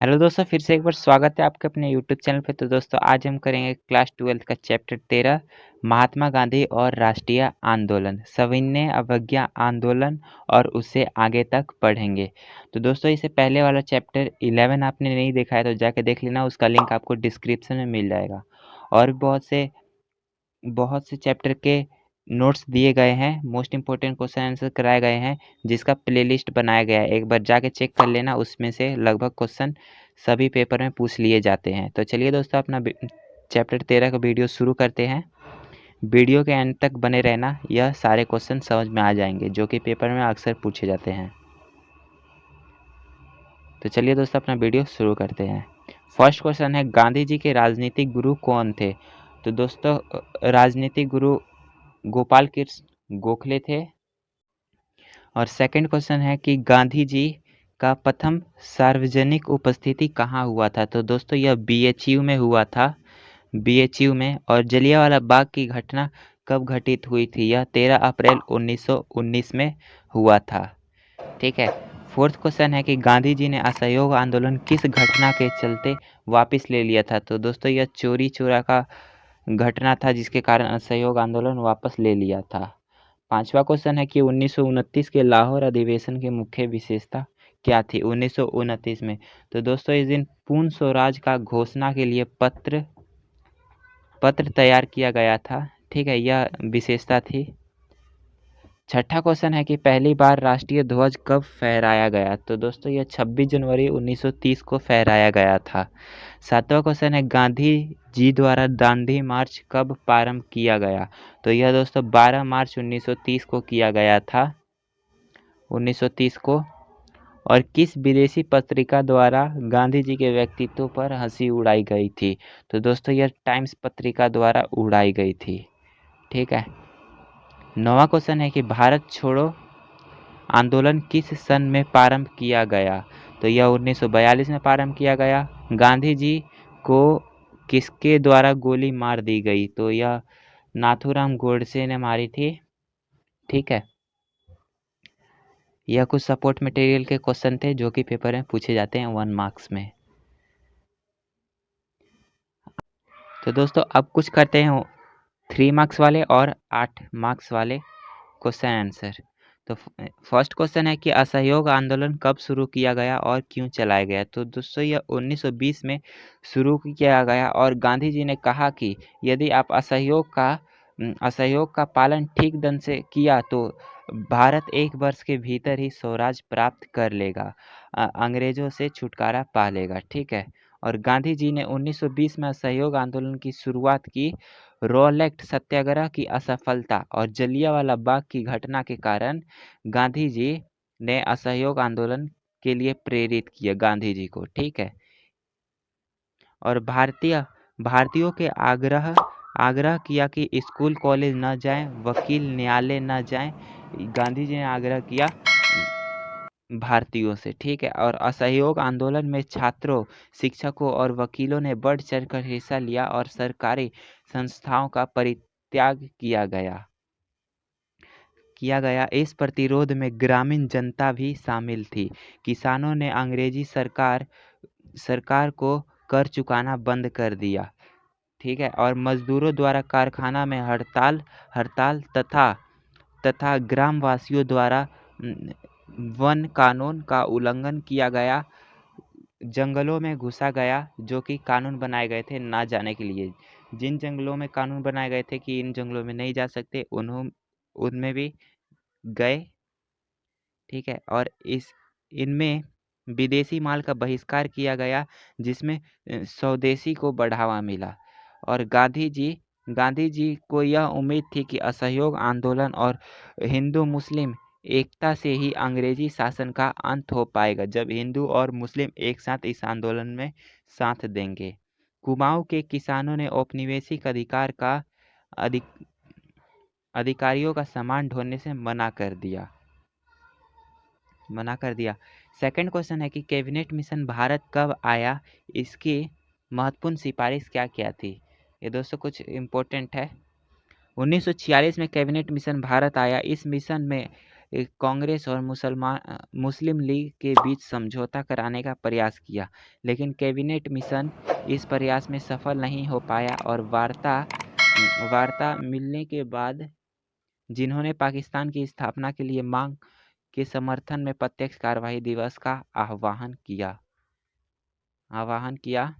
Hello दोस्तों, फिर से एक बार स्वागत है आपके अपने यूट्यूब चैनल पे। तो दोस्तों आज हम करेंगे क्लास 12 का चैप्टर 13 महात्मा गांधी और राष्ट्रीय आंदोलन, सविनय अवज्ञा आंदोलन और उससे आगे तक पढ़ेंगे। तो दोस्तों इससे पहले वाला चैप्टर 11 आपने नहीं देखा है तो जाके देख लेना, उसका लिंक आपको डिस्क्रिप्शन में मिल जाएगा। और बहुत से चैप्टर के नोट्स दिए गए हैं, मोस्ट इम्पोर्टेंट क्वेश्चन आंसर कराए गए हैं, जिसका प्लेलिस्ट बनाया गया है। एक बार जाके चेक कर लेना, उसमें से लगभग क्वेश्चन सभी पेपर में पूछ लिए जाते हैं। तो चलिए दोस्तों अपना चैप्टर 13 का वीडियो शुरू करते हैं। वीडियो के एंड तक बने रहना, यह सारे क्वेश्चन समझ में आ जाएंगे जो कि पेपर में अक्सर पूछे जाते हैं। तो चलिए दोस्तों अपना वीडियो शुरू करते हैं। फर्स्ट क्वेश्चन है, गांधी जी के राजनीतिक गुरु कौन थे? तो दोस्तों राजनीतिक गुरु गोपाल कृष्ण गोखले थे। और सेकंड क्वेश्चन है कि गांधी जी का प्रथम सार्वजनिक उपस्थिति कहाँ हुआ था? तो दोस्तों यह बीएचयू में हुआ था, बीएचयू में। और जलियांवाला बाग की घटना कब घटित हुई थी? यह 13 अप्रैल 1919 में हुआ था। ठीक है। फोर्थ क्वेश्चन है कि गांधी जी ने असहयोग आंदोलन किस घटना के चलते वापस ले लिया था? तो दोस्तों यह चोरी चोरा का घटना था जिसके कारण असहयोग आंदोलन वापस ले लिया था। पांचवा क्वेश्चन है कि 1929 के लाहौर अधिवेशन की मुख्य विशेषता क्या थी? 1929 में तो दोस्तों इस दिन पूर्ण स्वराज का घोषणा के लिए पत्र तैयार किया गया था। ठीक है, यह विशेषता थी। छठा क्वेश्चन है कि पहली बार राष्ट्रीय ध्वज कब फहराया गया? तो दोस्तों यह 26 जनवरी 1930 को फहराया गया था। सातवां क्वेश्चन है, गांधी जी द्वारा दांडी मार्च कब प्रारंभ किया गया? तो यह दोस्तों 12 मार्च 1930 को किया गया था, 1930 को। और किस विदेशी पत्रिका द्वारा गांधी जी के व्यक्तित्व पर हंसी उड़ाई गई थी? तो दोस्तों यह टाइम्स पत्रिका द्वारा उड़ाई गई थी। ठीक है। नौवां क्वेश्चन है कि भारत छोड़ो आंदोलन किस सन में प्रारंभ किया गया? तो यह 1942 में प्रारंभ किया गया। गांधी जी को किसके द्वारा गोली मार दी गई? तो यह नाथूराम गोडसे ने मारी थी। ठीक है। यह कुछ सपोर्ट मटेरियल के क्वेश्चन थे जो कि पेपर में पूछे जाते हैं 1 मार्क्स में। तो दोस्तों अब कुछ करते हैं 3 मार्क्स वाले और 8 मार्क्स वाले क्वेश्चन आंसर। तो फर्स्ट क्वेश्चन है कि असहयोग आंदोलन कब शुरू किया गया और क्यों चलाया गया? तो दोस्तों यह 1920 में शुरू किया गया और गांधी जी ने कहा कि यदि आप असहयोग का पालन ठीक ढंग से किया तो भारत 1 वर्ष के भीतर ही स्वराज प्राप्त कर लेगा, अंग्रेजों से छुटकारा पा लेगा। ठीक है। और गांधी जी ने 1920 में असहयोग आंदोलन की शुरुआत की। रॉलेट सत्याग्रह की असफलता और जलियांवाला बाग की घटना के कारण गांधी जी ने असहयोग आंदोलन के लिए प्रेरित किया गांधी जी को। ठीक है। और भारतीयों के आग्रह किया कि स्कूल कॉलेज न जाएं, वकील न्यायालय न जाएं। गांधी जी ने आग्रह किया भारतीयों से। ठीक है। और असहयोग आंदोलन में छात्रों, शिक्षकों और वकीलों ने बढ़ चढ़कर हिस्सा लिया और सरकारी संस्थाओं का परित्याग किया गया। इस प्रतिरोध में ग्रामीण जनता भी शामिल थी। किसानों ने अंग्रेजी सरकार को कर चुकाना बंद कर दिया। ठीक है। और मजदूरों द्वारा कारखाना में हड़ताल तथा ग्रामवासियों द्वारा वन कानून का उल्लंघन किया गया। जंगलों में घुसा गया, जो कि कानून बनाए गए थे ना जाने के लिए। जिन जंगलों में कानून बनाए गए थे कि इन जंगलों में नहीं जा सकते, उनमें भी गए। ठीक है। और इनमें विदेशी माल का बहिष्कार किया गया, जिसमें स्वदेशी को बढ़ावा मिला। और गांधी जी को यह उम्मीद थी कि असहयोग आंदोलन और हिंदू मुस्लिम एकता से ही अंग्रेजी शासन का अंत हो पाएगा, जब हिंदू और मुस्लिम एक साथ इस आंदोलन में साथ देंगे। कुमाऊं के किसानों ने औपनिवेशिक अधिकारियों का सामान ढोने से मना कर दिया। सेकंड क्वेश्चन है कि कैबिनेट मिशन भारत कब आया, इसकी महत्वपूर्ण सिफारिश क्या क्या थी? ये दोस्तों कुछ इम्पोर्टेंट है। 1946 में कैबिनेट मिशन भारत आया। इस मिशन में कांग्रेस और मुस्लिम लीग के बीच समझौता कराने का प्रयास किया, लेकिन कैबिनेट मिशन इस प्रयास में सफल नहीं हो पाया और वार्ता मिलने के बाद जिन्होंने पाकिस्तान की स्थापना के लिए मांग के समर्थन में प्रत्यक्ष कार्यवाही दिवस का आह्वान किया।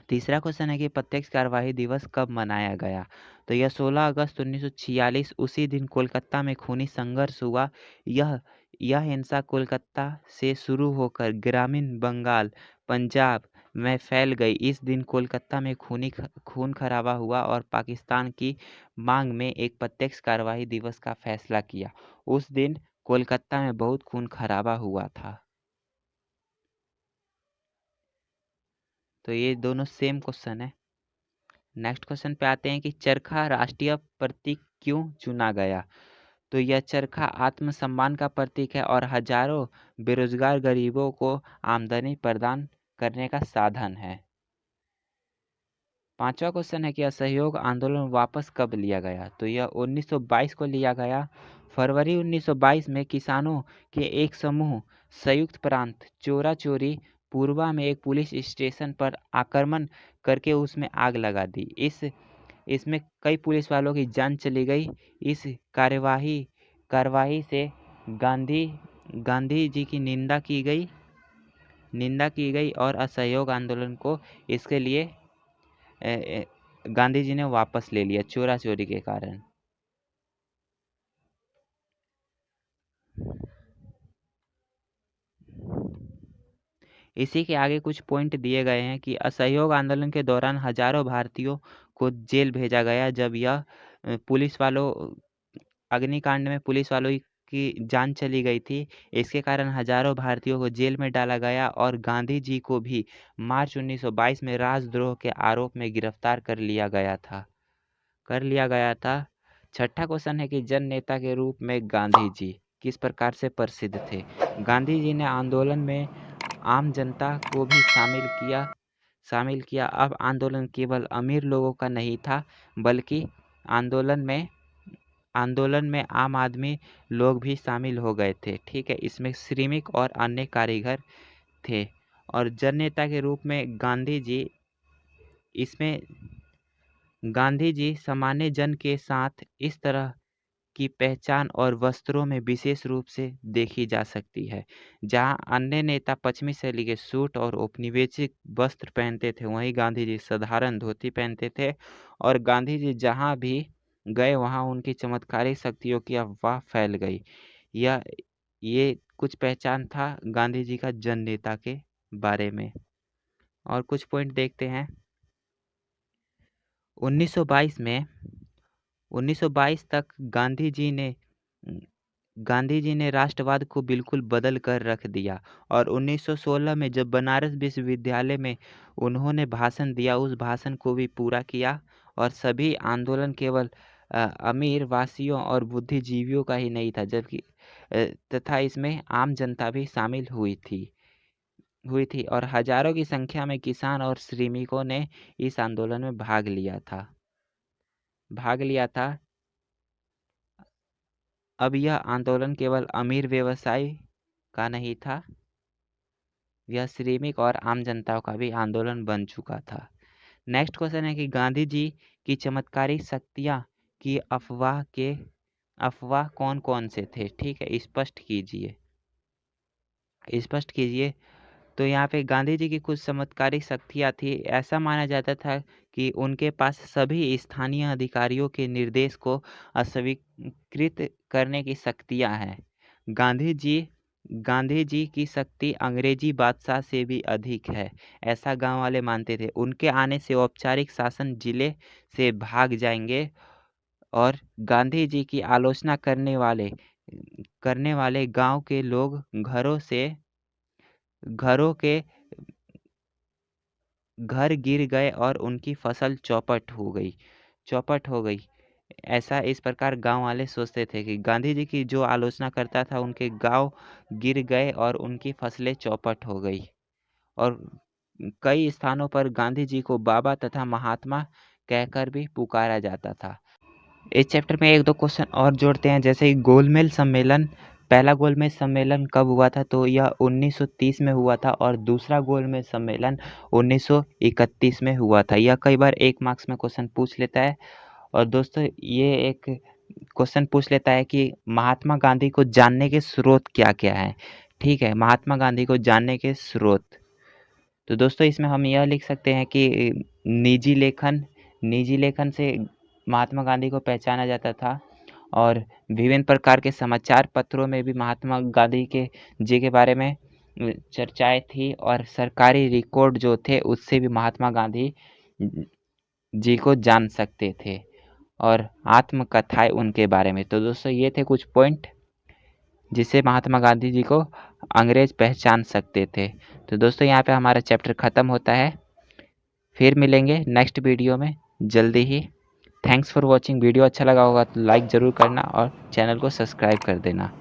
तीसरा क्वेश्चन है कि प्रत्यक्ष कार्यवाही दिवस कब मनाया गया? तो यह 16 अगस्त 1946 उसी दिन कोलकाता में खूनी संघर्ष हुआ। यह हिंसा कोलकाता से शुरू होकर ग्रामीण बंगाल, पंजाब में फैल गई। इस दिन कोलकाता में खून खराबा हुआ और पाकिस्तान की मांग में एक प्रत्यक्ष कार्यवाही दिवस का फैसला किया। उस दिन कोलकाता में बहुत खून खराबा हुआ था। तो ये दोनों सेम क्वेश्चन है। नेक्स्ट क्वेश्चन पे आते हैं कि चरखा राष्ट्रीय प्रतीक क्यों चुना गया? तो यह चरखा आत्मसम्मान का प्रतीक है और हजारों बेरोजगार गरीबों को आमदनी प्रदान करने का साधन है। पांचवा क्वेश्चन है कि असहयोग आंदोलन वापस कब लिया गया? तो यह 1922 को लिया गया। फरवरी 1922 में किसानों के एक समूह संयुक्त प्रांत चोरा चोरी पूर्वा में एक पुलिस स्टेशन पर आक्रमण करके उसमें आग लगा दी। इसमें कई पुलिस वालों की जान चली गई। इस कार्यवाही से गांधी जी की निंदा की गई और असहयोग आंदोलन को इसके लिए गांधी जी ने वापस ले लिया चोरा चोरी के कारण। इसी के आगे कुछ पॉइंट दिए गए हैं कि असहयोग आंदोलन के दौरान हजारों भारतीयों को जेल भेजा गया। जब यह पुलिस वालों अग्निकांड में पुलिस वालों की जान चली गई थी, इसके कारण हजारों भारतीयों को जेल में डाला गया और गांधी जी को भी मार्च 1922 में राजद्रोह के आरोप में गिरफ्तार कर लिया गया था। छठा क्वेश्चन है कि जन नेता के रूप में गांधी जी किस प्रकार से प्रसिद्ध थे? गांधी जी ने आंदोलन में आम जनता को भी शामिल किया। अब आंदोलन केवल अमीर लोगों का नहीं था, बल्कि आंदोलन में आम आदमी लोग भी शामिल हो गए थे। ठीक है, इसमें श्रमिक और अन्य कारीगर थे। और जन नेता के रूप में गांधी जी सामान्य जन के साथ इस तरह की पहचान और वस्त्रों में विशेष रूप से देखी जा सकती है। जहां अन्य नेता पश्चिमी शैली के सूट और औपनिवेशिक वस्त्र पहनते थे, वहीं गांधी जी साधारण धोती पहनते थे। और गांधी जी जहां भी गए वहां उनकी चमत्कारिक शक्तियों की अफवाह फैल गई। ये कुछ पहचान था गांधी जी का जन नेता के बारे में। और कुछ पॉइंट देखते हैं। 1922 तक गांधी जी ने राष्ट्रवाद को बिल्कुल बदल कर रख दिया और 1916 में जब बनारस विश्वविद्यालय में उन्होंने भाषण दिया, उस भाषण को भी पूरा किया। और सभी आंदोलन केवल अमीर वासियों और बुद्धिजीवियों का ही नहीं था, जबकि तथा इसमें आम जनता भी शामिल हुई थी और हजारों की संख्या में किसान और श्रमिकों ने इस आंदोलन में भाग लिया था। अब यह आंदोलन केवल अमीर व्यवसायी का नहीं था, यह श्रमिक और आम जनता का भी आंदोलन बन चुका था। नेक्स्ट क्वेश्चन है कि गांधी जी की चमत्कारिक शक्तियाँ की अफवाह कौन कौन से थे? ठीक है, स्पष्ट कीजिए। तो यहाँ पे गांधी जी की कुछ चमत्कारिक शक्तियाँ थी। ऐसा माना जाता था कि उनके पास सभी स्थानीय अधिकारियों के निर्देश को अस्वीकृत करने की शक्तियाँ हैं। गांधी जी की शक्ति अंग्रेजी बादशाह से भी अधिक है, ऐसा गांव वाले मानते थे। उनके आने से औपचारिक शासन जिले से भाग जाएंगे और गांधी जी की आलोचना करने वाले गांव के लोग घर गिर गए और उनकी फसल चौपट हो गई। ऐसा इस प्रकार गांव वाले सोचते थे कि गांधी जी की जो आलोचना करता था उनके गांव गिर गए और उनकी फसलें चौपट हो गई। और कई स्थानों पर गांधी जी को बाबा तथा महात्मा कहकर भी पुकारा जाता था। इस चैप्टर में एक दो क्वेश्चन और जोड़ते हैं, जैसे गोलमेज सम्मेलन, पहला गोलमेज सम्मेलन कब हुआ था, तो यह 1930 में हुआ था और दूसरा गोलमेज सम्मेलन 1931 में हुआ था। यह कई बार 1 मार्क्स में क्वेश्चन पूछ लेता है। और दोस्तों ये एक क्वेश्चन पूछ लेता है कि महात्मा गांधी को जानने के स्रोत क्या-क्या हैं। ठीक है, महात्मा गांधी को जानने के स्रोत। तो दोस्तों इसमें हम यह लिख सकते हैं कि निजी लेखन से महात्मा गांधी को पहचाना जाता था और विभिन्न प्रकार के समाचार पत्रों में भी महात्मा गांधी जी के बारे में चर्चाएँ थी और सरकारी रिकॉर्ड जो थे उससे भी महात्मा गांधी जी को जान सकते थे और आत्मकथाएँ उनके बारे में। तो दोस्तों ये थे कुछ पॉइंट जिससे महात्मा गांधी जी को अंग्रेज पहचान सकते थे। तो दोस्तों यहाँ पे हमारा चैप्टर ख़त्म होता है। फिर मिलेंगे नेक्स्ट वीडियो में जल्दी ही। Thanks for watching. वीडियो अच्छा लगा होगा तो लाइक ज़रूर करना और चैनल को सब्सक्राइब कर देना।